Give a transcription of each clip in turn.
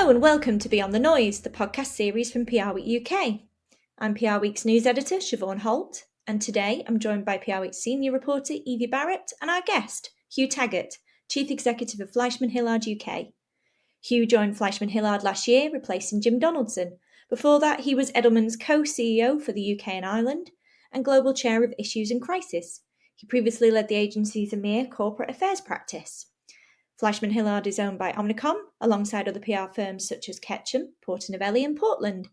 Hello and welcome to Beyond the Noise, the podcast series from PRWeek UK. I'm PRWeek's news editor, Siobhan Holt, and today I'm joined by PRWeek's senior reporter, Evie Barrett, and our guest, Hugh Taggart, Chief Executive of FleishmanHillard UK. Hugh joined FleishmanHillard last year, replacing Jim Donaldson. Before that, he was Edelman's co-CEO for the UK and Ireland, and Global Chair of Issues and Crisis. He previously led the agency's EMEA corporate affairs practice. FleishmanHillard is owned by Omnicom, alongside other PR firms such as Ketchum, Porter-Novelli and Portland.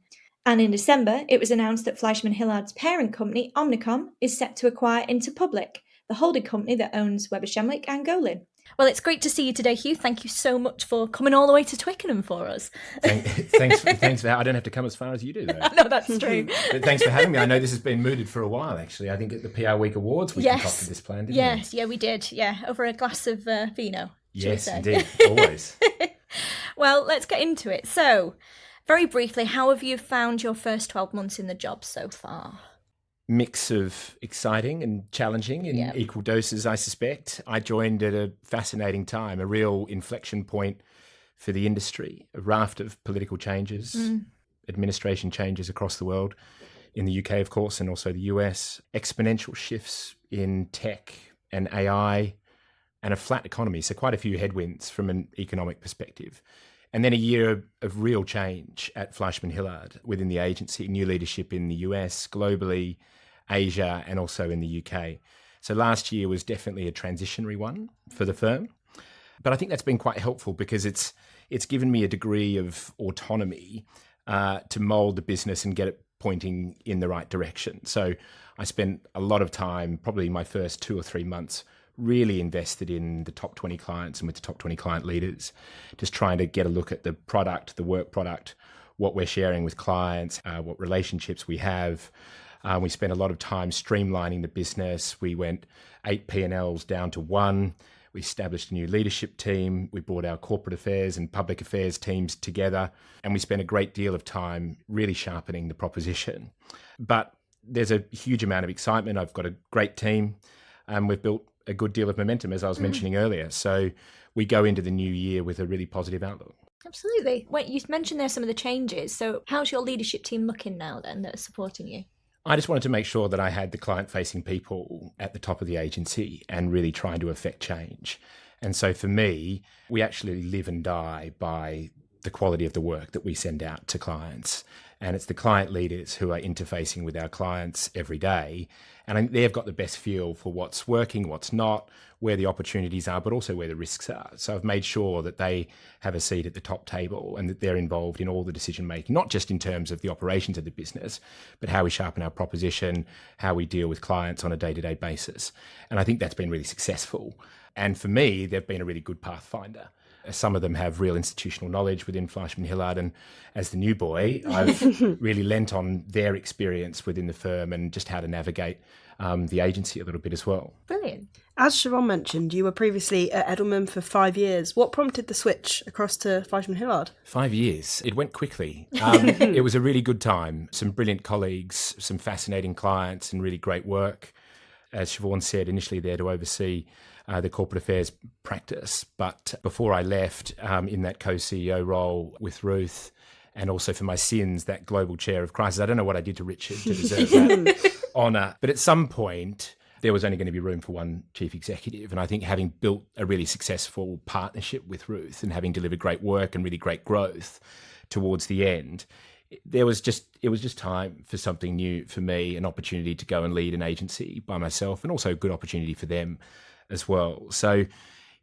And in December, it was announced that FleishmanHillard's parent company, Omnicom, is set to acquire Interpublic, the holding company that owns Weber Shandwick and Golin. Well, it's great to see you today, Hugh. Thank you so much for coming all the way to Twickenham for us. Thanks for I don't have to come as far as you do, though. No, that's true. But thanks for having me. I know this has been mooted for a while, actually. I think at the PR Week Awards we concocted this plan, didn't we? Yeah, we did. Yeah, over a glass of vino. Yes, indeed. Always. Well, let's get into it. So, very briefly, how have you found your first 12 months in the job so far? Mix of exciting and challenging in equal doses, I suspect. I joined at a fascinating time, a real inflection point for the industry, a raft of political changes, administration changes across the world, in the UK, of course, and also the US, exponential shifts in tech and AI, and a flat economy, so quite a few headwinds from an economic perspective. And then a year of real change at FleishmanHillard within the agency, new leadership in the US, globally, Asia, and also in the UK. So last year was definitely a transitionary one for the firm. But I think that's been quite helpful because it's given me a degree of autonomy to mould the business and get it pointing in the right direction. So I spent a lot of time, probably my first 2 or 3 months, really invested in the top 20 clients and with the top 20 client leaders, just trying to get a look at the product, the work product, what we're sharing with clients, what relationships we have. We spent a lot of time streamlining the business. We went 8 P&Ls down to 1. We established a new leadership team. We brought our corporate affairs and public affairs teams together, and we spent a great deal of time really sharpening the proposition. But there's a huge amount of excitement. I've got a great team, and we've built a good deal of momentum, as I was mentioning earlier. So we go into the new year with a really positive outlook. Absolutely. Wait, you mentioned there some of the changes. So how's your leadership team looking now then that are supporting you? I just wanted to make sure that I had the client-facing people at the top of the agency and really trying to affect change. And so for me, we actually live and die by the quality of the work that we send out to clients. And it's the client leaders who are interfacing with our clients every day. And I think they've got the best feel for what's working, what's not, where the opportunities are, but also where the risks are. So I've made sure that they have a seat at the top table and that they're involved in all the decision making, not just in terms of the operations of the business, but how we sharpen our proposition, how we deal with clients on a day-to-day basis. And I think that's been really successful. And for me, they've been a really good pathfinder. Some of them have real institutional knowledge within FleishmanHillard, and as the new boy, I've really lent on their experience within the firm and just how to navigate the agency a little bit as well. Brilliant. As Siobhan mentioned, you were previously at Edelman for 5 years. What prompted the switch across to FleishmanHillard? 5 years. It went quickly. It was a really good time. Some brilliant colleagues, some fascinating clients, and really great work. As Siobhan said, initially there to oversee the corporate affairs practice. But before I left in that co-CEO role with Ruth, and also for my sins, that global chair of crisis, I don't know what I did to Richard to deserve that honour. But at some point, there was only going to be room for one chief executive. And I think having built a really successful partnership with Ruth and having delivered great work and really great growth towards the end, it was just time for something new for me, an opportunity to go and lead an agency by myself, and also a good opportunity for them as well. So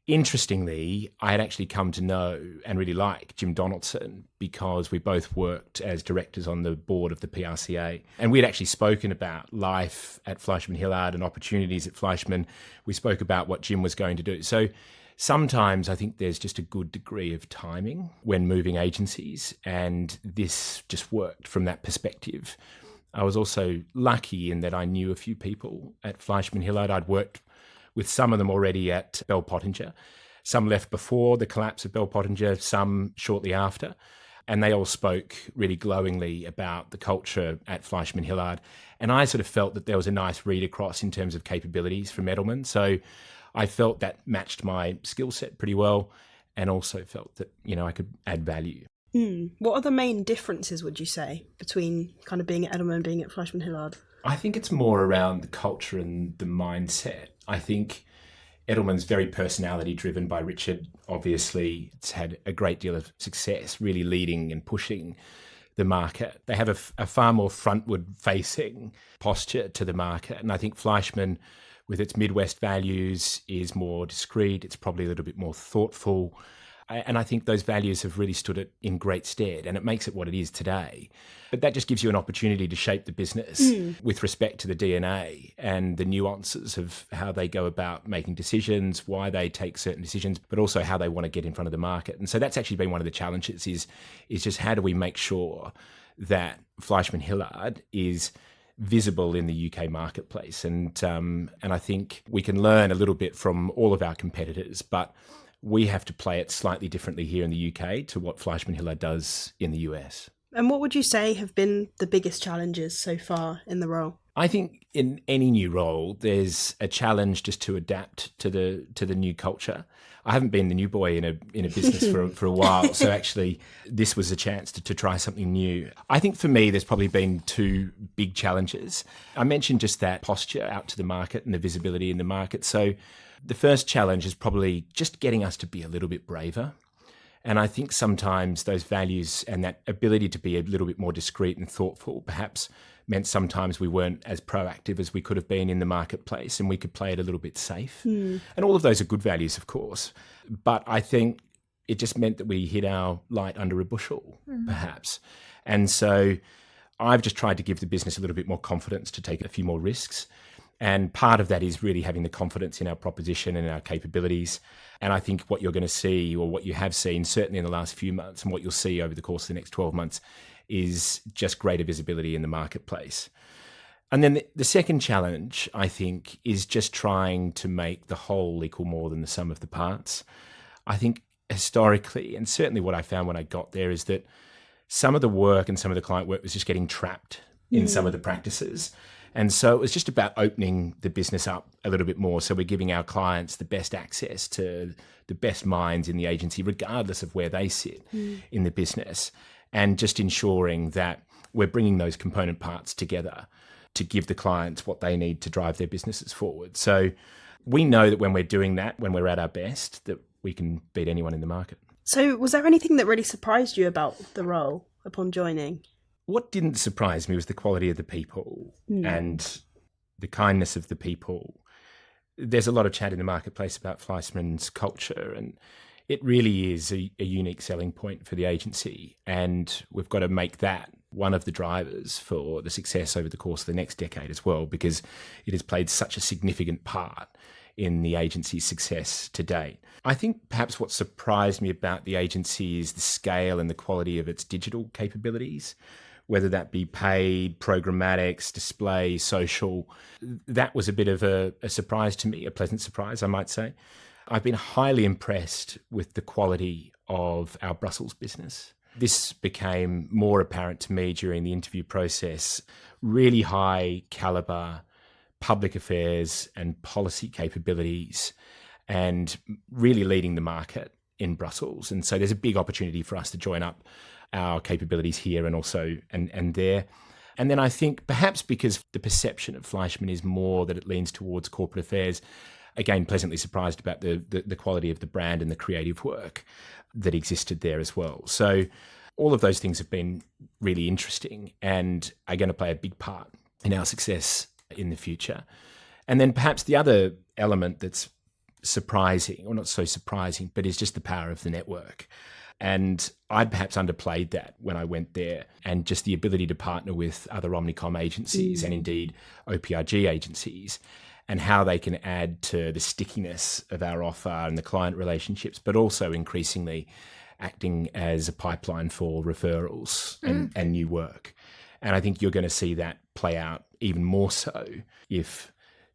interestingly, I had actually come to know and really like Jim Donaldson because we both worked as directors on the board of the PRCA. And we had actually spoken about life at FleishmanHillard and opportunities at Fleischman. We spoke about what Jim was going to do. So sometimes I think there's just a good degree of timing when moving agencies, and this just worked from that perspective. I was also lucky in that I knew a few people at FleishmanHillard. I'd worked with some of them already at Bell Pottinger. Some left before the collapse of Bell Pottinger, some shortly after. And they all spoke really glowingly about the culture at FleishmanHillard. And I sort of felt that there was a nice read across in terms of capabilities from Edelman. So I felt that matched my skill set pretty well, and also felt that, I could add value. What are the main differences, would you say, between kind of being at Edelman and being at FleishmanHillard? I think it's more around the culture and the mindset. I think Edelman's very personality driven by Richard. Obviously, it's had a great deal of success, really leading and pushing the market. They have a far more frontward facing posture to the market. And I think Fleischmann, with its Midwest values, is more discreet. It's probably a little bit more thoughtful. And I think those values have really stood it in great stead, and it makes it what it is today. But that just gives you an opportunity to shape the business with respect to the DNA and the nuances of how they go about making decisions, why they take certain decisions, but also how they want to get in front of the market. And so that's actually been one of the challenges is just how do we make sure that FleishmanHillard is visible in the UK marketplace. And I think we can learn a little bit from all of our competitors, but we have to play it slightly differently here in the UK to what FleishmanHillard does in the US. And what would you say have been the biggest challenges so far in the role? I think in any new role, there's a challenge just to adapt to the new culture. I haven't been the new boy in a business for a while, so actually this was a chance to try something new. I think for me, there's probably been two big challenges. I mentioned just that posture out to the market and the visibility in the market. So the first challenge is probably just getting us to be a little bit braver. And I think sometimes those values and that ability to be a little bit more discreet and thoughtful perhaps meant sometimes we weren't as proactive as we could have been in the marketplace, and we could play it a little bit safe. And all of those are good values, of course. But I think it just meant that we hid our light under a bushel, perhaps. And so I've just tried to give the business a little bit more confidence to take a few more risks. And part of that is really having the confidence in our proposition and our capabilities. And I think what you're going to see, or what you have seen certainly in the last few months, and what you'll see over the course of the next 12 months, is just greater visibility in the marketplace. And then the second challenge, I think, is just trying to make the whole equal more than the sum of the parts. I think historically, and certainly what I found when I got there, is that some of the work and some of the client work was just getting trapped in some of the practices. And so it was just about opening the business up a little bit more. So we're giving our clients the best access to the best minds in the agency, regardless of where they sit in the business, and just ensuring that we're bringing those component parts together to give the clients what they need to drive their businesses forward. So we know that when we're doing that, when we're at our best, that we can beat anyone in the market. So was there anything that really surprised you about the role upon joining? What didn't surprise me was the quality of the people and the kindness of the people. There's a lot of chat in the marketplace about Fleischmann's culture, and it really is a unique selling point for the agency. And we've got to make that one of the drivers for the success over the course of the next decade as well, because it has played such a significant part in the agency's success to date. I think perhaps what surprised me about the agency is the scale and the quality of its digital capabilities, whether that be paid, programmatics, display, social. That was a bit of a surprise to me, a pleasant surprise, I might say. I've been highly impressed with the quality of our Brussels business. This became more apparent to me during the interview process. Really high caliber public affairs and policy capabilities, and really leading the market in Brussels. And so there's a big opportunity for us to join up our capabilities here and also and there. And then I think perhaps because the perception of Fleischmann is more that it leans towards corporate affairs, again, pleasantly surprised about the quality of the brand and the creative work that existed there as well. So all of those things have been really interesting and are going to play a big part in our success in the future. And then perhaps the other element that's surprising, or not so surprising, but is just the power of the network. And I perhaps underplayed that when I went there, and just the ability to partner with other Omnicom agencies and indeed OPRG agencies, and how they can add to the stickiness of our offer and the client relationships, but also increasingly acting as a pipeline for referrals and new work. And I think you're going to see that play out even more so if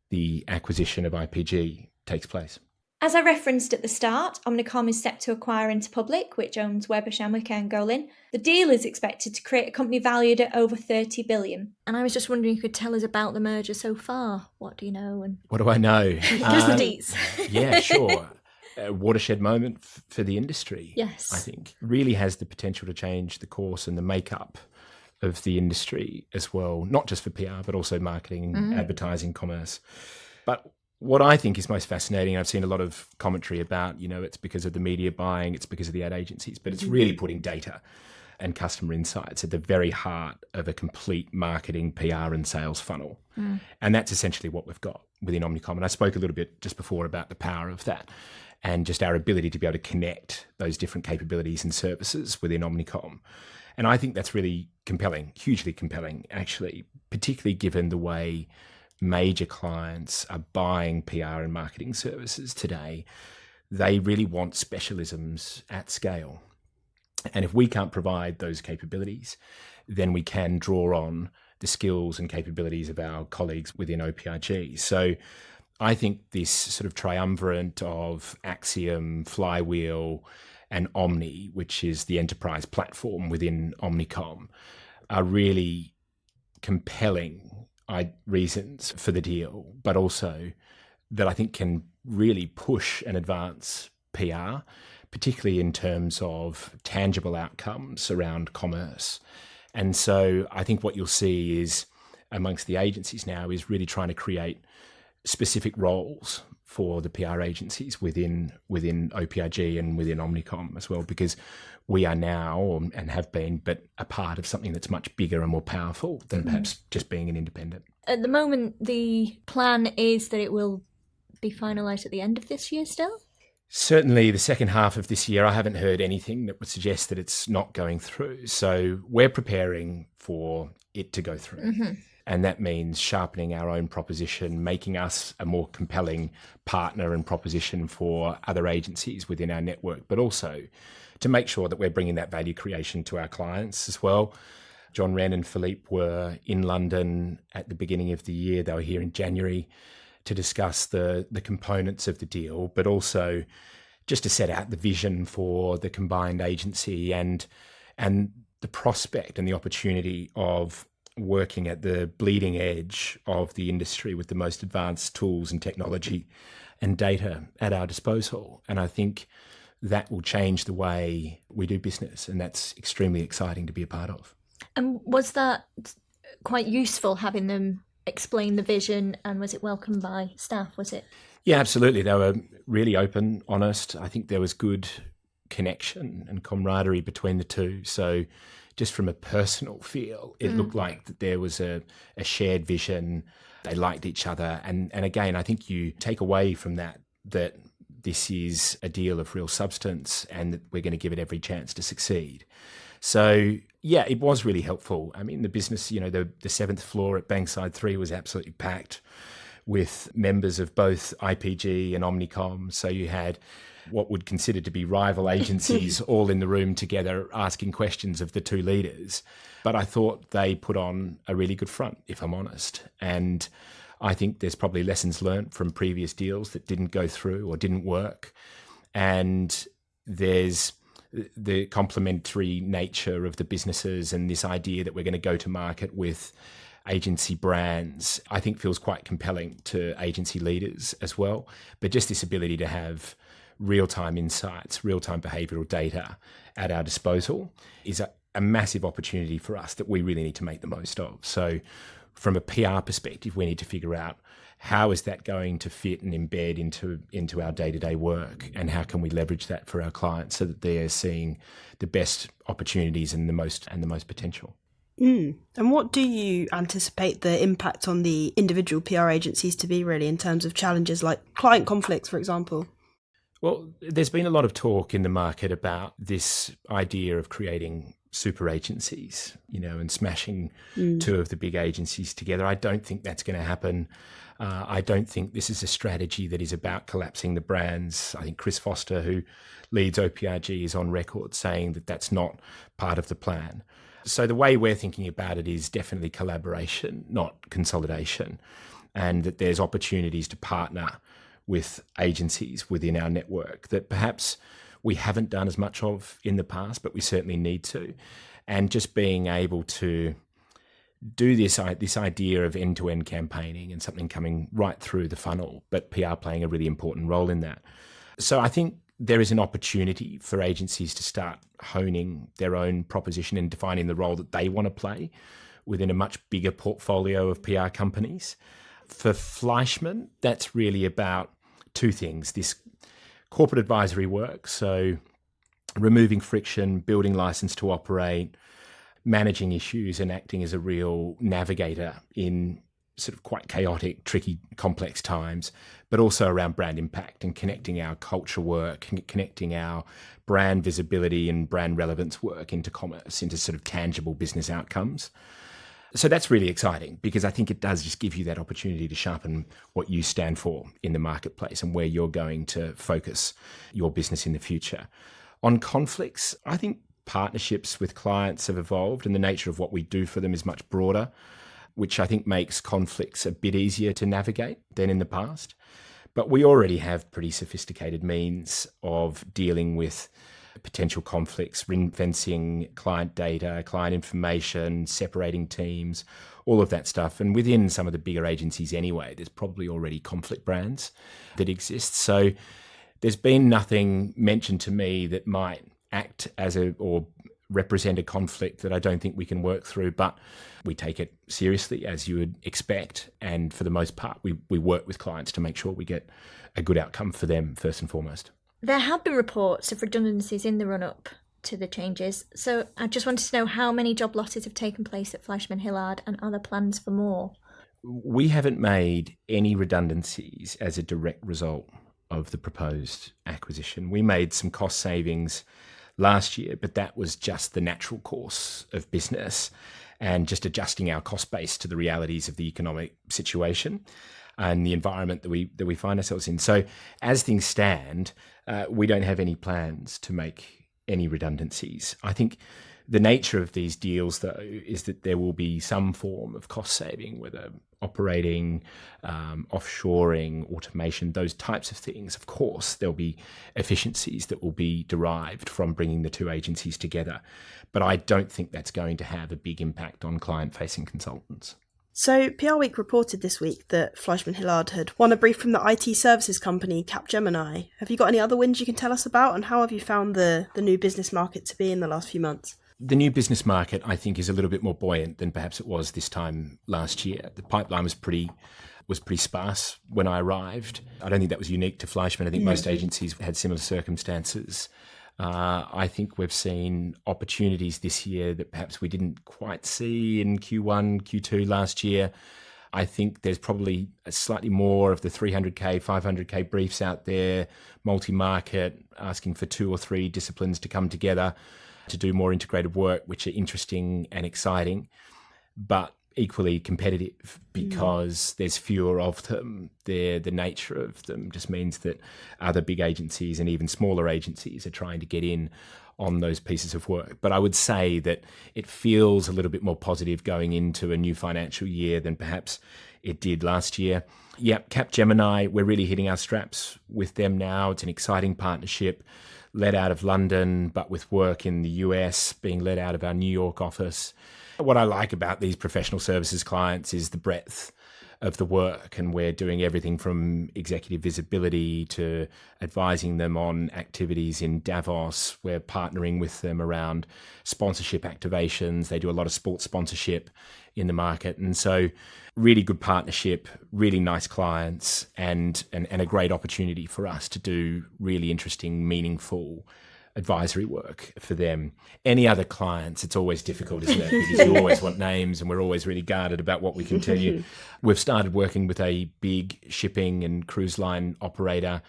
the acquisition of IPG takes place. As I referenced at the start, Omnicom is set to acquire Interpublic, which owns Weber Shandwick and Golin. The deal is expected to create a company valued at over 30 billion. And I was just wondering if you could tell us about the merger so far. What do you know? And what do I know? just the deets. Yeah, sure. a watershed moment for the industry. Yes. I think really has the potential to change the course and the makeup of the industry as well, not just for PR, but also marketing, advertising, commerce. But what I think is most fascinating, I've seen a lot of commentary about, it's because of the media buying, it's because of the ad agencies, but it's really putting data and customer insights at the very heart of a complete marketing, PR and sales funnel. And that's essentially what we've got within Omnicom. And I spoke a little bit just before about the power of that and just our ability to be able to connect those different capabilities and services within Omnicom. And I think that's really compelling, hugely compelling, actually, particularly given the way major clients are buying PR and marketing services today. They really want specialisms at scale. And if we can't provide those capabilities, then we can draw on the skills and capabilities of our colleagues within OPRG. So I think this sort of triumvirate of Axiom, Flywheel, and Omni, which is the enterprise platform within Omnicom, are really compelling reasons for the deal, but also that I think can really push and advance PR, particularly in terms of tangible outcomes around commerce. And so I think what you'll see is amongst the agencies now is really trying to create specific roles for the PR agencies within OPRG and within Omnicom as well, because we are now and have been, but a part of something that's much bigger and more powerful than perhaps just being an independent. At the moment, the plan is that it will be finalised at the end of this year still? Certainly the second half of this year, I haven't heard anything that would suggest that it's not going through. So we're preparing for it to go through. And that means sharpening our own proposition, making us a more compelling partner and proposition for other agencies within our network, but also to make sure that we're bringing that value creation to our clients as well. John Wren and Philippe were in London at the beginning of the year. They were here in January to discuss the components of the deal, but also just to set out the vision for the combined agency and the prospect and the opportunity of working at the bleeding edge of the industry with the most advanced tools and technology and data at our disposal. And I think that will change the way we do business, and that's extremely exciting to be a part of. And was that quite useful, having them explain the vision, and was it welcomed by staff, was it? Yeah, absolutely. They were really open, honest. I think there was good connection and camaraderie between the two. So just from a personal feel, it looked like that there was a shared vision. They liked each other. And again, I think you take away from that this is a deal of real substance and that we're going to give it every chance to succeed. So yeah, it was really helpful. I mean, the business, the seventh floor at Bankside 3 was absolutely packed with members of both IPG and Omnicom. So you had what would consider to be rival agencies all in the room together asking questions of the two leaders. But I thought they put on a really good front, if I'm honest. And I think there's probably lessons learned from previous deals that didn't go through or didn't work. And there's the complementary nature of the businesses and this idea that we're going to go to market with agency brands, I think feels quite compelling to agency leaders as well. But just this ability to have real-time insights, real-time behavioural data at our disposal is a massive opportunity for us that we really need to make the most of. So from a PR perspective, we need to figure out how is that going to fit and embed into our day-to-day work, and how can we leverage that for our clients so that they're seeing the best opportunities and the most potential. And what do you anticipate the impact on the individual PR agencies to be, really, in terms of challenges like client conflicts, for example? Well, there's been a lot of talk in the market about this idea of creating super agencies, and smashing two of the big agencies together. I don't think that's going to happen. I don't think this is a strategy that is about collapsing the brands. I think Chris Foster, who leads OPRG, is on record saying that that's not part of the plan. So the way we're thinking about it is definitely collaboration, not consolidation, and that there's opportunities to partner with agencies within our network that perhaps we haven't done as much of in the past, but we certainly need to. And just being able to do this idea of end-to-end campaigning and something coming right through the funnel, but PR playing a really important role in that. So I think there is an opportunity for agencies to start honing their own proposition and defining the role that they want to play within a much bigger portfolio of PR companies. For Fleischmann, that's really about two things: this corporate advisory work, so removing friction, building license to operate, managing issues and acting as a real navigator in sort of quite chaotic, tricky, complex times, but also around brand impact and connecting our culture work, connecting our brand visibility and brand relevance work into commerce, into sort of tangible business outcomes. So that's really exciting because I think it does just give you that opportunity to sharpen what you stand for in the marketplace and where you're going to focus your business in the future. On conflicts, I think partnerships with clients have evolved and the nature of what we do for them is much broader, which I think makes conflicts a bit easier to navigate than in the past. But we already have pretty sophisticated means of dealing with potential conflicts, ring-fencing client data, client information, separating teams, all of that stuff. And within some of the bigger agencies anyway, there's probably already conflict brands that exist. So there's been nothing mentioned to me that might act as or represent a conflict that I don't think we can work through, but we take it seriously as you would expect. And for the most part, we work with clients to make sure we get a good outcome for them first and foremost. There have been reports of redundancies in the run-up to the changes. So I just wanted to know how many job losses have taken place at FleishmanHillard and are there plans for more? We haven't made any redundancies as a direct result of the proposed acquisition. We made some cost savings last year, but that was just the natural course of business and just adjusting our cost base to the realities of the economic situation and the environment that we find ourselves in. So as things stand, we don't have any plans to make any redundancies. I think the nature of these deals, though, is that there will be some form of cost saving, whether operating, offshoring, automation, those types of things. Of course, there'll be efficiencies that will be derived from bringing the two agencies together. But I don't think that's going to have a big impact on client-facing consultants. So PRWeek reported this week that FleishmanHillard had won a brief from the IT services company Capgemini. Have you got any other wins you can tell us about, and how have you found the new business market to be in the last few months? The new business market, I think, is a little bit more buoyant than perhaps it was this time last year. The pipeline was pretty sparse when I arrived. I don't think that was unique to Fleischmann. I think most agencies had similar circumstances. I think we've seen opportunities this year that perhaps we didn't quite see in Q1, Q2 last year. I think there's probably slightly more of the 300K, 500K briefs out there, multi-market, asking for 2 or 3 disciplines to come together to do more integrated work, which are interesting and exciting, but equally competitive because there's fewer of them. The nature of them just means that other big agencies and even smaller agencies are trying to get in on those pieces of work. But I would say that it feels a little bit more positive going into a new financial year than perhaps it did last year. Yep, Capgemini, we're really hitting our straps with them now. It's an exciting partnership led out of London, but with work in the US being led out of our New York office. What I like about these professional services clients is the breadth of the work, and we're doing everything from executive visibility to advising them on activities in Davos. We're partnering with them around sponsorship activations. They do a lot of sports sponsorship in the market. And so really good partnership, really nice clients, and a great opportunity for us to do really interesting, meaningful advisory work for them. Any other clients, it's always difficult, isn't it? Because you always want names and we're always really guarded about what we can tell you. We've started working with a big shipping and cruise line operator.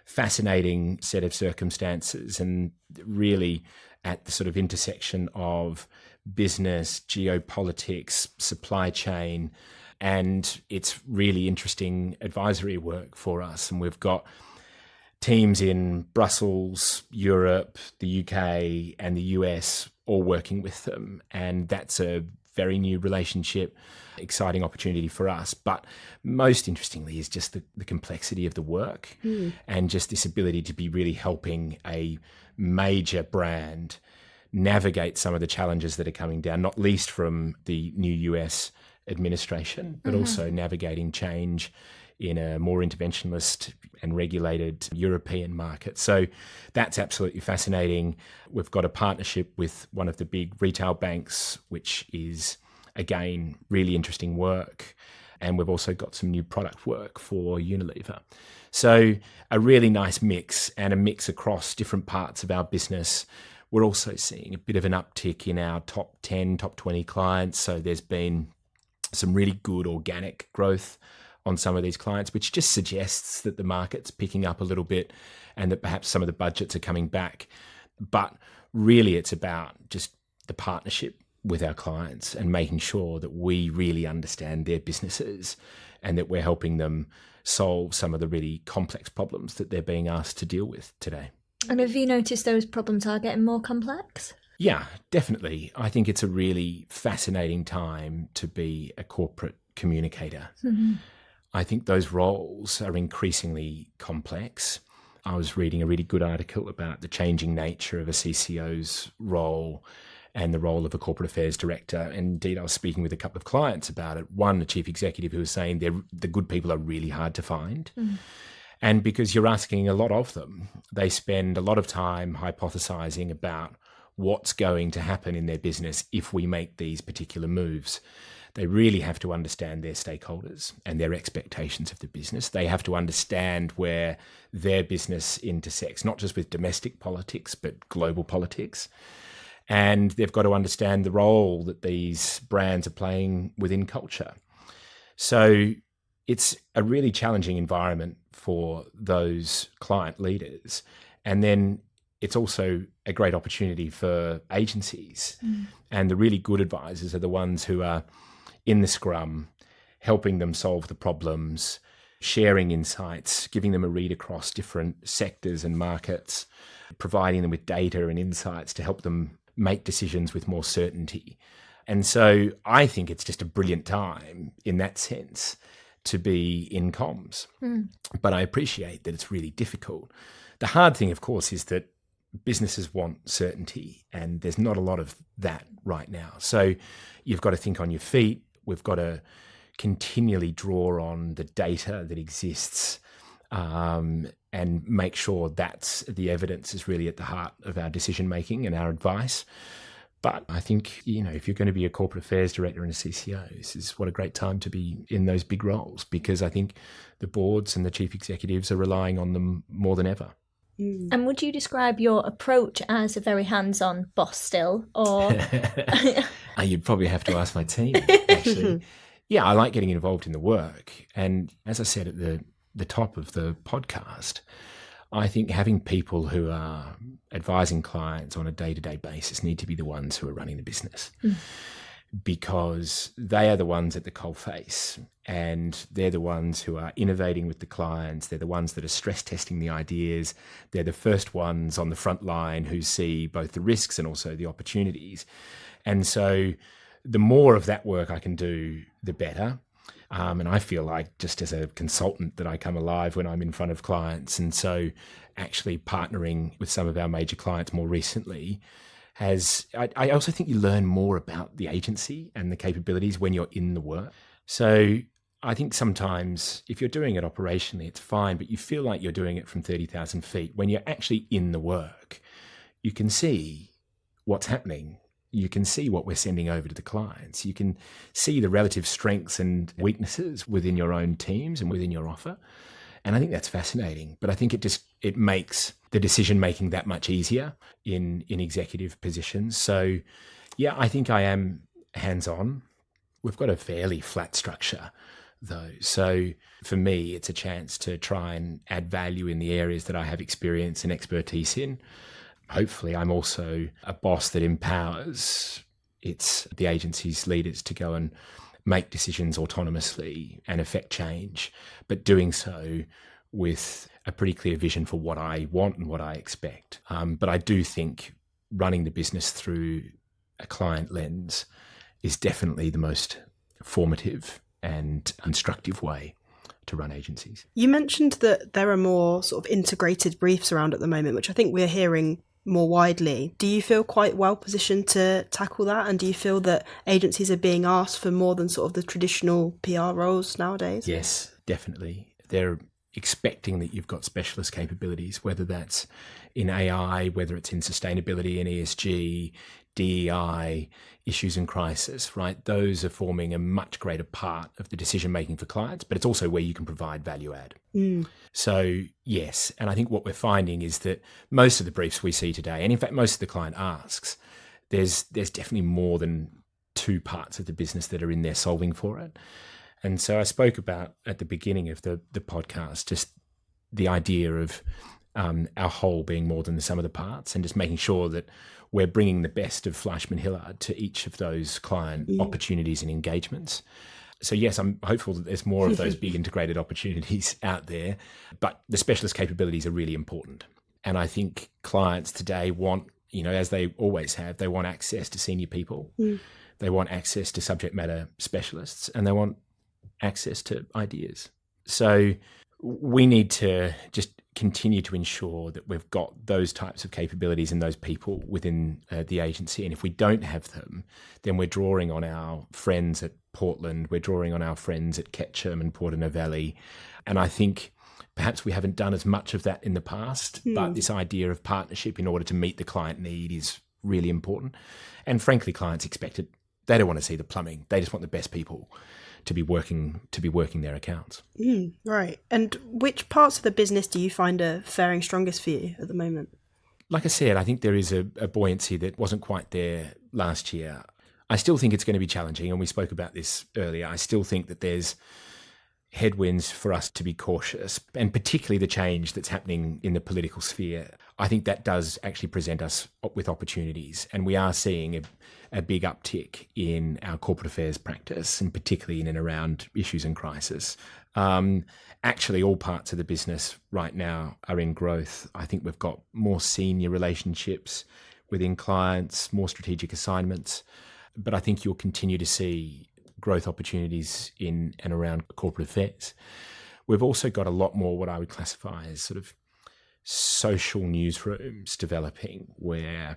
Fascinating set of circumstances and really at the sort of intersection of business, geopolitics, supply chain, and it's really interesting advisory work for us. And we've got teams in Brussels, Europe, the UK and the US all working with them. And that's a very new relationship, exciting opportunity for us. But most interestingly is just the complexity of the work and just this ability to be really helping a major brand navigate some of the challenges that are coming down, not least from the new US administration, but also navigating change in a more interventionist and regulated European market. So that's absolutely fascinating. We've got a partnership with one of the big retail banks, which is, again, really interesting work. And we've also got some new product work for Unilever. So a really nice mix, and a mix across different parts of our business. We're also seeing a bit of an uptick in our top 10, top 20 clients. So there's been some really good organic growth on some of these clients, which just suggests that the market's picking up a little bit and that perhaps some of the budgets are coming back. But really, it's about just the partnership with our clients and making sure that we really understand their businesses and that we're helping them solve some of the really complex problems that they're being asked to deal with today. And have you noticed those problems are getting more complex? Yeah, definitely. I think it's a really fascinating time to be a corporate communicator. Mm-hmm. I think those roles are increasingly complex. I was reading a really good article about the changing nature of a CCO's role and the role of a corporate affairs director. And indeed, I was speaking with a couple of clients about it. One, a chief executive who was saying the good people are really hard to find. Mm. And because you're asking a lot of them, they spend a lot of time hypothesizing about what's going to happen in their business if we make these particular moves. They really have to understand their stakeholders and their expectations of the business. They have to understand where their business intersects, not just with domestic politics, but global politics. And they've got to understand the role that these brands are playing within culture. So it's a really challenging environment for those client leaders. And then it's also a great opportunity for agencies. Mm. And the really good advisors are the ones who are in the scrum, helping them solve the problems, sharing insights, giving them a read across different sectors and markets, providing them with data and insights to help them make decisions with more certainty. And so I think it's just a brilliant time in that sense to be in comms. Mm. But I appreciate that it's really difficult. The hard thing, of course, is that businesses want certainty, and there's not a lot of that right now. So you've got to think on your feet. We've got to continually draw on the data that exists and make sure that's the evidence is really at the heart of our decision making and our advice. But I think, if you're going to be a corporate affairs director and a CCO, this is what a great time to be in those big roles, because I think the boards and the chief executives are relying on them more than ever. Mm. And would you describe your approach as a very hands-on boss still, or? You'd probably have to ask my team, actually. Yeah, I like getting involved in the work. And as I said at the top of the podcast, I think having people who are advising clients on a day-to-day basis need to be the ones who are running the business. Mm. Because they are the ones at the coalface, and they're the ones who are innovating with the clients. They're the ones that are stress testing the ideas. They're the first ones on the front line who see both the risks and also the opportunities. And so the more of that work I can do, the better. And I feel like just as a consultant that I come alive when I'm in front of clients. And so actually partnering with some of our major clients more recently I also think you learn more about the agency and the capabilities when you're in the work. So I think sometimes if you're doing it operationally, it's fine, but you feel like you're doing it from 30,000 feet. When you're actually in the work, you can see what's happening. You can see what we're sending over to the clients. You can see the relative strengths and weaknesses within your own teams and within your offer. And I think that's fascinating. But I think it makes the decision-making that much easier in executive positions. So, yeah, I think I am hands-on. We've got a fairly flat structure, though. So for me, it's a chance to try and add value in the areas that I have experience and expertise in. Hopefully, I'm also a boss that empowers the agency's leaders to go and make decisions autonomously and affect change, but doing so with a pretty clear vision for what I want and what I expect. But I do think running the business through a client lens is definitely the most formative and instructive way to run agencies. You mentioned that there are more sort of integrated briefs around at the moment, which I think we're hearing more widely. Do you feel quite well positioned to tackle that? And do you feel that agencies are being asked for more than sort of the traditional PR roles nowadays? Yes, definitely. They're expecting that you've got specialist capabilities, whether that's in AI, whether it's in sustainability and ESG, DEI, issues and crisis, right? Those are forming a much greater part of the decision making for clients, but it's also where you can provide value add. So yes, and I think what we're finding is that most of the briefs we see today, and in fact most of the client asks, there's definitely more than two parts of the business that are in there solving for it. And so I spoke about at the beginning of the podcast, just the idea of our whole being more than the sum of the parts, and just making sure that we're bringing the best of FleishmanHillard to each of those client opportunities and engagements. So yes, I'm hopeful that there's more of those big integrated opportunities out there, but the specialist capabilities are really important. And I think clients today want, as they always have, they want access to senior people. They want access to subject matter specialists, and they want access to ideas. So we need to just continue to ensure that we've got those types of capabilities and those people within the agency. And if we don't have them, then we're drawing on our friends at Portland, we're drawing on our friends at Ketchum and Porto-Novelli. And I think perhaps we haven't done as much of that in the past, but this idea of partnership in order to meet the client need is really important. And frankly, clients expect it. They don't want to see the plumbing. They just want the best people to be working their accounts. Right. And which parts of the business do you find are faring strongest for you at the moment? Like I said, I think there is a buoyancy that wasn't quite there last year. I still think it's going to be challenging, and we spoke about this earlier. I still think that there's headwinds for us to be cautious, and particularly the change that's happening in the political sphere. I think that does actually present us with opportunities, and we are seeing a big uptick in our corporate affairs practice, and particularly in and around issues and crisis. Actually, all parts of the business right now are in growth. I think we've got more senior relationships within clients, more strategic assignments, but I think you'll continue to see growth opportunities in and around corporate affairs. We've also got a lot more what I would classify as sort of social newsrooms developing, where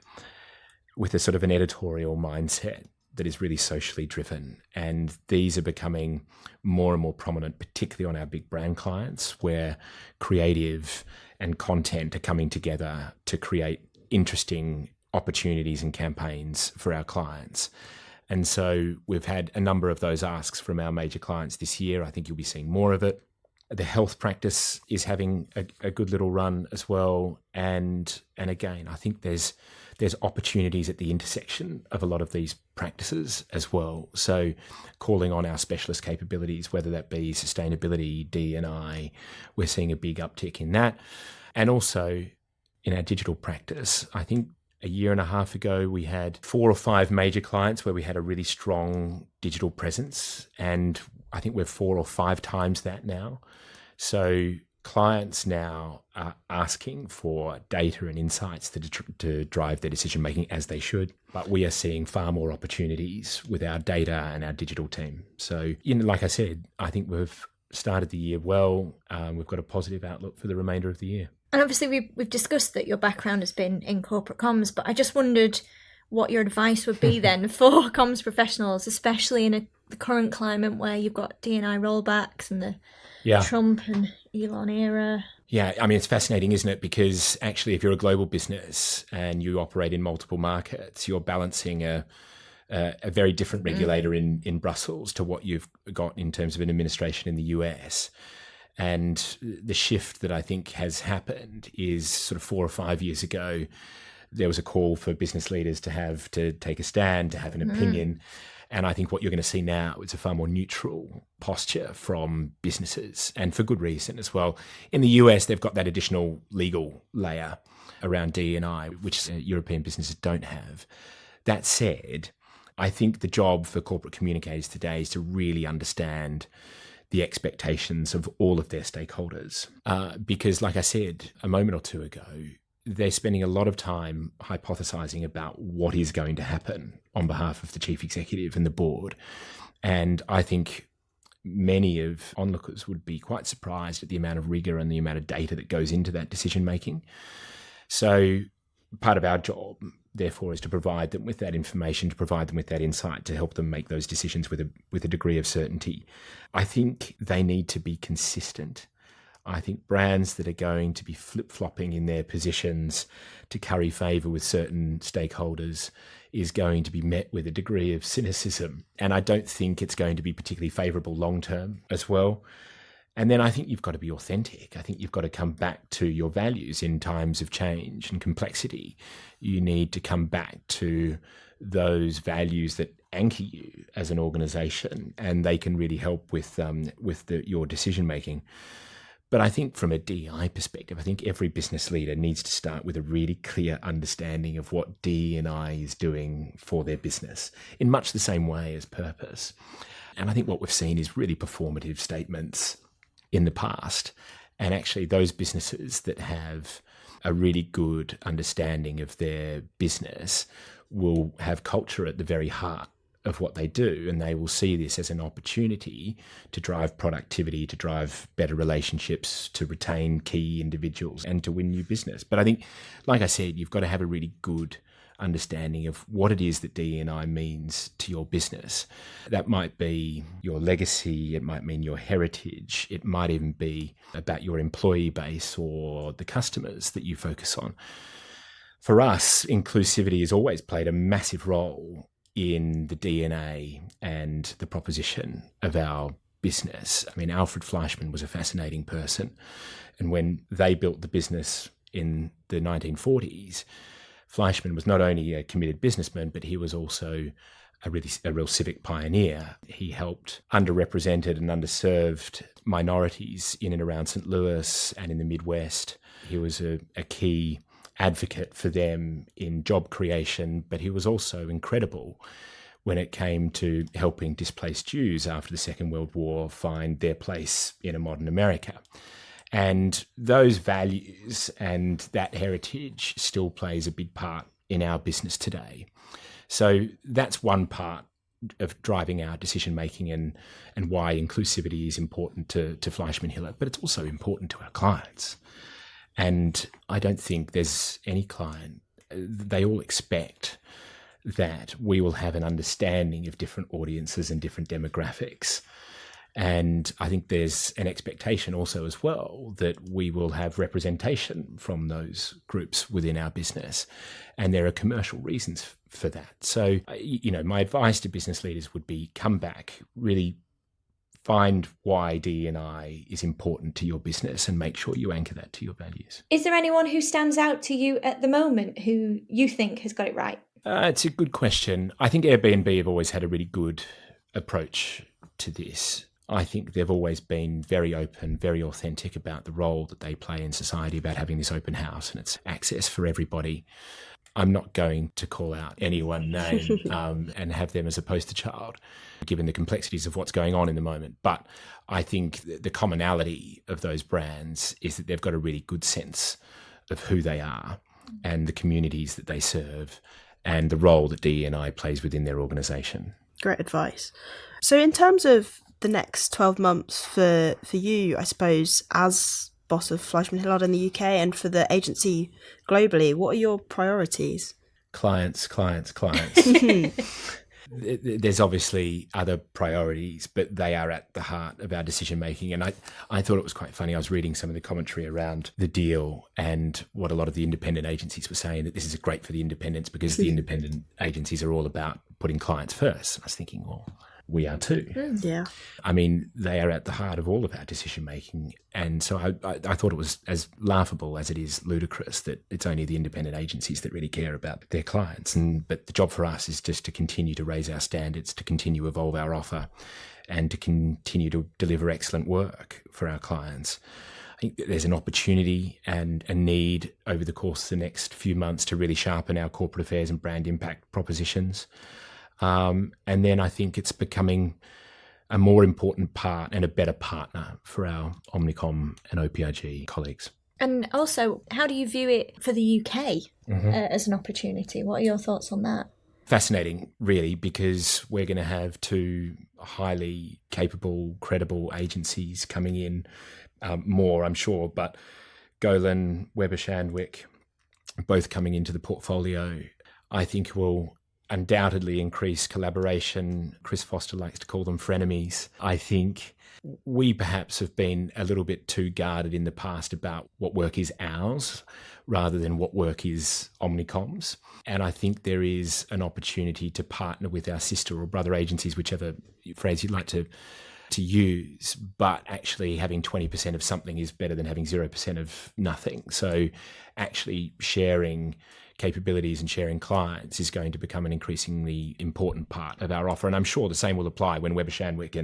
with a sort of an editorial mindset that is really socially driven. And these are becoming more and more prominent, particularly on our big brand clients, where creative and content are coming together to create interesting opportunities and campaigns for our clients. And so we've had a number of those asks from our major clients this year. I think you'll be seeing more of it. The health practice is having a good little run as well. And again, I think there's opportunities at the intersection of a lot of these practices as well. So calling on our specialist capabilities, whether that be sustainability, D&I, we're seeing a big uptick in that. And also in our digital practice, I think a year and a half ago, we had 4 or 5 major clients where we had a really strong digital presence. And I think we're 4 or 5 times that now. So clients now are asking for data and insights to drive their decision making, as they should. But we are seeing far more opportunities with our data and our digital team. So, like I said, I think we've started the year well. We've got a positive outlook for the remainder of the year. And obviously we've discussed that your background has been in corporate comms, but I just wondered what your advice would be then for comms professionals, especially in the current climate where you've got D&I rollbacks and the Trump and Elon era. Yeah, I mean, it's fascinating, isn't it? Because actually, if you're a global business and you operate in multiple markets, you're balancing a very different regulator in Brussels to what you've got in terms of an administration in the US. And the shift that I think has happened is sort of 4 or 5 years ago, there was a call for business leaders to take a stand, to have an opinion. And I think what you're going to see now is a far more neutral posture from businesses, and for good reason as well. In the US, they've got that additional legal layer around D&I, which European businesses don't have. That said, I think the job for corporate communicators today is to really understand the expectations of all of their stakeholders. Because like I said a moment or two ago, they're spending a lot of time hypothesizing about what is going to happen on behalf of the chief executive and the board. And I think many of onlookers would be quite surprised at the amount of rigor and the amount of data that goes into that decision making. So part of our job therefore, is to provide them with that information, to provide them with that insight, to help them make those decisions with a degree of certainty. I think they need to be consistent. I think brands that are going to be flip-flopping in their positions to curry favour with certain stakeholders is going to be met with a degree of cynicism. And I don't think it's going to be particularly favourable long-term as well. And then I think you've got to be authentic. I think you've got to come back to your values in times of change and complexity. You need to come back to those values that anchor you as an organisation, and they can really help with your decision making. But I think from a DEI perspective, I think every business leader needs to start with a really clear understanding of what DE&I is doing for their business in much the same way as purpose. And I think what we've seen is really performative statements in the past. And actually those businesses that have a really good understanding of their business will have culture at the very heart of what they do, and they will see this as an opportunity to drive productivity, to drive better relationships, to retain key individuals and to win new business. But I think, like I said, you've got to have a really good understanding of what it is that DE&I means to your business. That might be your legacy, it might mean your heritage, it might even be about your employee base or the customers that you focus on. For us, inclusivity has always played a massive role in the DNA and the proposition of our business. I mean, Alfred Fleischmann was a fascinating person. And when they built the business in the 1940s, Fleischmann was not only a committed businessman, but he was also a real civic pioneer. He helped underrepresented and underserved minorities in and around St. Louis and in the Midwest. He was a key advocate for them in job creation, but he was also incredible when it came to helping displaced Jews after the Second World War find their place in a modern America. And those values and that heritage still plays a big part in our business today. So that's one part of driving our decision making and why inclusivity is important to FleishmanHillard, but it's also important to our clients. And I don't think there's any client, they all expect that we will have an understanding of different audiences and different demographics. And I think there's an expectation also as well that we will have representation from those groups within our business. And there are commercial reasons for that. So, my advice to business leaders would be come back, really find why DE&I is important to your business and make sure you anchor that to your values. Is there anyone who stands out to you at the moment who you think has got it right? It's a good question. I think Airbnb have always had a really good approach to this. I think they've always been very open, very authentic about the role that they play in society, about having this open house and its access for everybody. I'm not going to call out any one name and have them as a poster child, given the complexities of what's going on in the moment. But I think the commonality of those brands is that they've got a really good sense of who they are and the communities that they serve and the role that DE&I plays within their organisation. Great advice. So in terms of the next 12 months for you, I suppose, as boss of FleishmanHillard in the UK and for the agency globally, what are your priorities? Clients. There's obviously other priorities, but they are at the heart of our decision making. And I thought it was quite funny. I was reading some of the commentary around the deal and what a lot of the independent agencies were saying, that this is great for the independents because the independent agencies are all about putting clients first. And I was thinking, well, we are too. Yeah. I mean, they are at the heart of all of our decision making. And so I thought it was as laughable as it is ludicrous that it's only the independent agencies that really care about their clients. But the job for us is just to continue to raise our standards, to continue to evolve our offer, and to continue to deliver excellent work for our clients. I think that there's an opportunity and a need over the course of the next few months to really sharpen our corporate affairs and brand impact propositions. And then I think it's becoming a more important part and a better partner for our Omnicom and IPG colleagues. And also, how do you view it for the UK as an opportunity? What are your thoughts on that? Fascinating, really, because we're going to have two highly capable, credible agencies coming in, more, I'm sure, but Golin, Weber Shandwick, both coming into the portfolio. I think will undoubtedly increase collaboration. Chris Foster likes to call them frenemies. I think we perhaps have been a little bit too guarded in the past about what work is ours rather than what work is Omnicom's. And I think there is an opportunity to partner with our sister or brother agencies, whichever phrase you'd like to use, but actually having 20% of something is better than having 0% of nothing. So actually sharing capabilities and sharing clients is going to become an increasingly important part of our offer. And I'm sure the same will apply when Weber Shandwick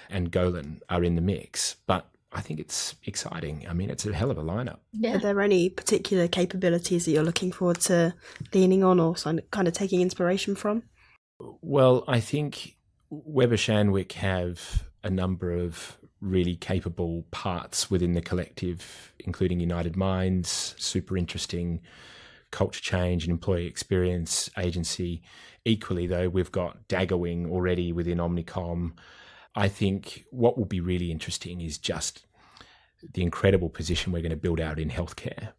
and Golin are in the mix. But I think it's exciting. I mean, it's a hell of a lineup. Yeah. Are there any particular capabilities that you're looking forward to leaning on or kind of taking inspiration from? Well, I think Weber Shandwick have a number of really capable parts within the collective, including United Minds, super interesting culture change and employee experience agency. Equally, though, we've got Daggerwing already within Omnicom. I think what will be really interesting is just the incredible position we're going to build out in healthcare.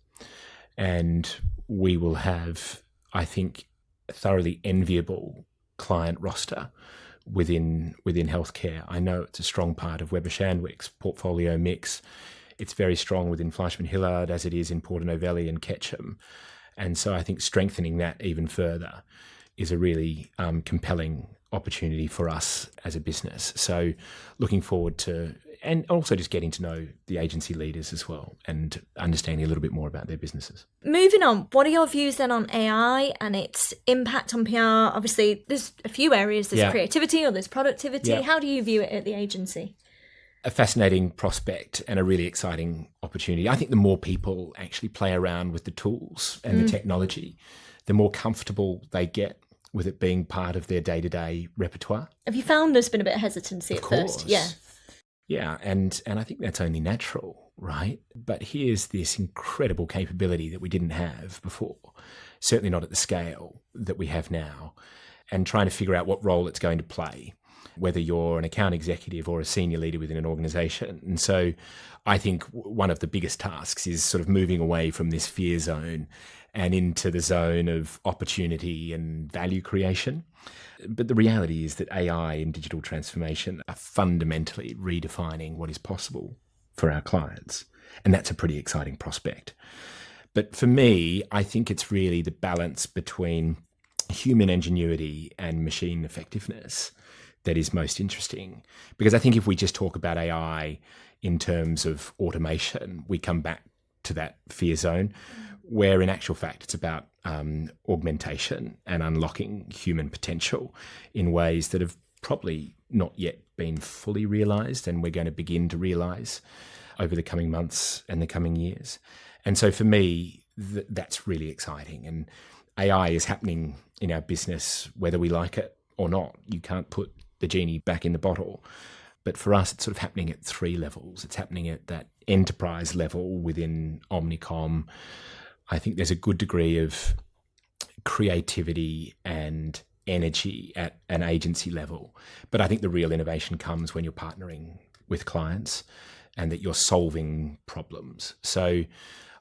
And we will have, I think, a thoroughly enviable client roster within healthcare. I know it's a strong part of Weber Shandwick's portfolio mix. It's very strong within FleishmanHillard as it is in Porto Novelli and Ketchum. And so I think strengthening that even further is a really compelling opportunity for us as a business. So looking forward to, and also just getting to know the agency leaders as well and understanding a little bit more about their businesses. Moving on, what are your views then on AI and its impact on PR? Obviously, there's a few areas. There's creativity or there's productivity. How do you view it at the agency? A fascinating prospect and a really exciting opportunity. I think the more people actually play around with the tools and the technology, the more comfortable they get with it being part of their day-to-day repertoire. Have you found there's been a bit of hesitancy at first? Yeah, and I think that's only natural, right? But here's this incredible capability that we didn't have before, certainly not at the scale that we have now, and trying to figure out what role it's going to play, whether you're an account executive or a senior leader within an organization. And so I think one of the biggest tasks is sort of moving away from this fear zone and into the zone of opportunity and value creation. But the reality is that AI and digital transformation are fundamentally redefining what is possible for our clients. And that's a pretty exciting prospect. But for me, I think it's really the balance between human ingenuity and machine effectiveness that is most interesting. Because I think if we just talk about AI in terms of automation, we come back to that fear zone, where in actual fact it's about augmentation and unlocking human potential in ways that have probably not yet been fully realised and we're going to begin to realise over the coming months and the coming years. And so for me, that's really exciting. And AI is happening in our business, whether we like it or not. You can't put the genie back in the bottle. But for us, it's sort of happening at three levels. It's happening at that enterprise level within Omnicom. I think there's a good degree of creativity and energy at an agency level. But I think the real innovation comes when you're partnering with clients and that you're solving problems. So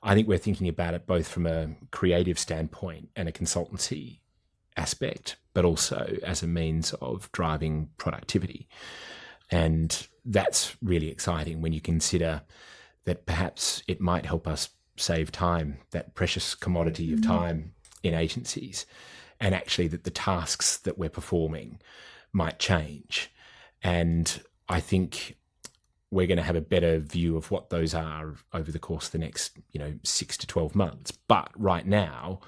I think we're thinking about it both from a creative standpoint and a consultancy aspect, but also as a means of driving productivity. And that's really exciting when you consider that perhaps it might help us save time, that precious commodity of time in agencies, and actually that the tasks that we're performing might change. And I think we're going to have a better view of what those are over the course of the next, 6 to 12 months. But right now,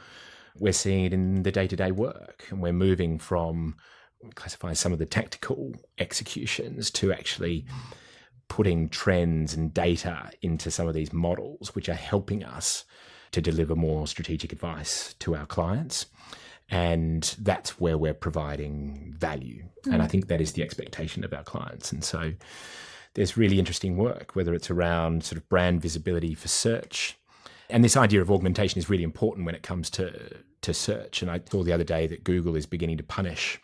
we're seeing it in the day-to-day work, and we're moving from classifying some of the tactical executions to actually putting trends and data into some of these models, which are helping us to deliver more strategic advice to our clients. And that's where we're providing value. And I think that is the expectation of our clients. And so there's really interesting work, whether it's around sort of brand visibility for search. And this idea of augmentation is really important when it comes to search. And I saw the other day that Google is beginning to punish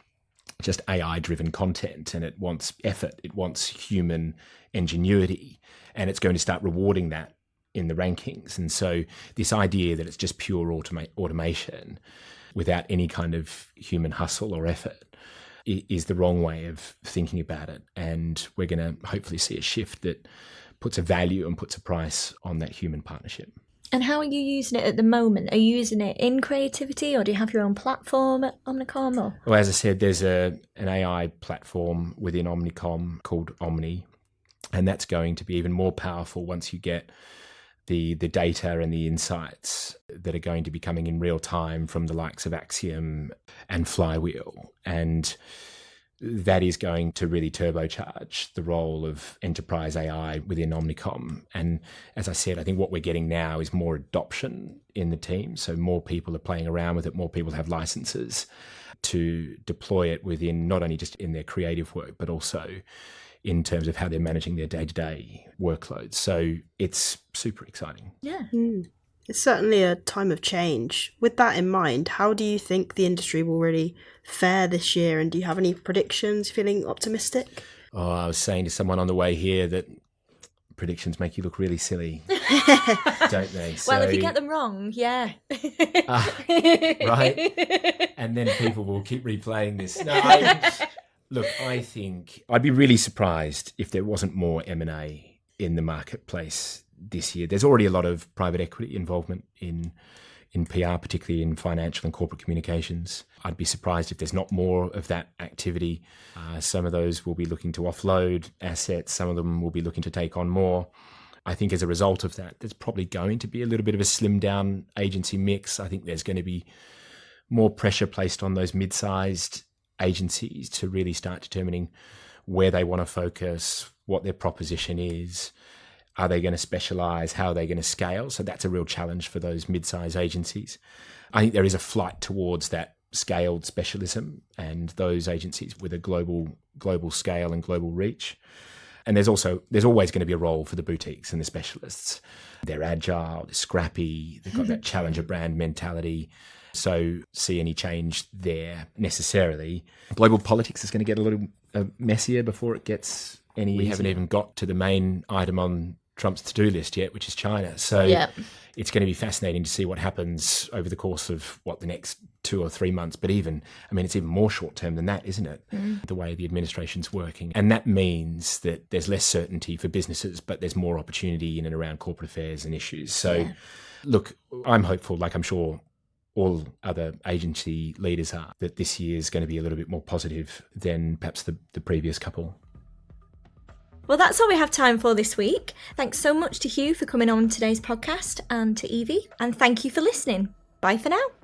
just AI-driven content, and it wants effort, it wants human ingenuity, and it's going to start rewarding that in the rankings. And so this idea that it's just pure automation without any kind of human hustle or effort is the wrong way of thinking about it. And we're going to hopefully see a shift that puts a value and puts a price on that human partnership. And how are you using it at the moment? Are you using it in creativity, or do you have your own platform at Omnicom? Or? Well, as I said, there's an AI platform within Omnicom called Omni, and that's going to be even more powerful once you get the data and the insights that are going to be coming in real time from the likes of Axiom and Flywheel. And that is going to really turbocharge the role of enterprise AI within Omnicom. And as I said, I think what we're getting now is more adoption in the team. So more people are playing around with it, more people have licenses to deploy it within, not only just in their creative work, but also in terms of how they're managing their day-to-day workloads. So it's super exciting. Yeah. It's certainly a time of change. With that in mind, how do you think the industry will really fare this year? And do you have any predictions? Feeling optimistic? Oh, I was saying to someone on the way here that predictions make you look really silly, don't they? Well, if you get them wrong, yeah. Right. And then people will keep replaying this. No, look, I think I'd be really surprised if there wasn't more M&A in the marketplace this year. There's already a lot of private equity involvement in PR, particularly in financial and corporate communications. I'd be surprised if there's not more of that activity. Some of those will be looking to offload assets. Some of them will be looking to take on more. I think as a result of that, there's probably going to be a little bit of a slimmed down agency mix. I think there's going to be more pressure placed on those mid-sized agencies to really start determining where they want to focus, what their proposition is. Are they going to specialise? How are they going to scale? So that's a real challenge for those mid-sized agencies. I think there is a flight towards that scaled specialism and those agencies with a global scale and global reach. And there's always going to be a role for the boutiques and the specialists. They're agile, they're scrappy, they've got that challenger brand mentality. So see any change there necessarily. Global politics is going to get a little messier before it gets any easier. We haven't even got to the main item on Trump's to-do list yet, which is China. So it's going to be fascinating to see what happens over the course of the next 2 or 3 months. But it's even more short-term than that, isn't it? The way the administration's working. And that means that there's less certainty for businesses, but there's more opportunity in and around corporate affairs and issues. So look, I'm hopeful, like I'm sure all other agency leaders are, that this year is going to be a little bit more positive than perhaps the previous couple. Well, that's all we have time for this week. Thanks so much to Hugh for coming on today's podcast, and to Evie. And thank you for listening. Bye for now.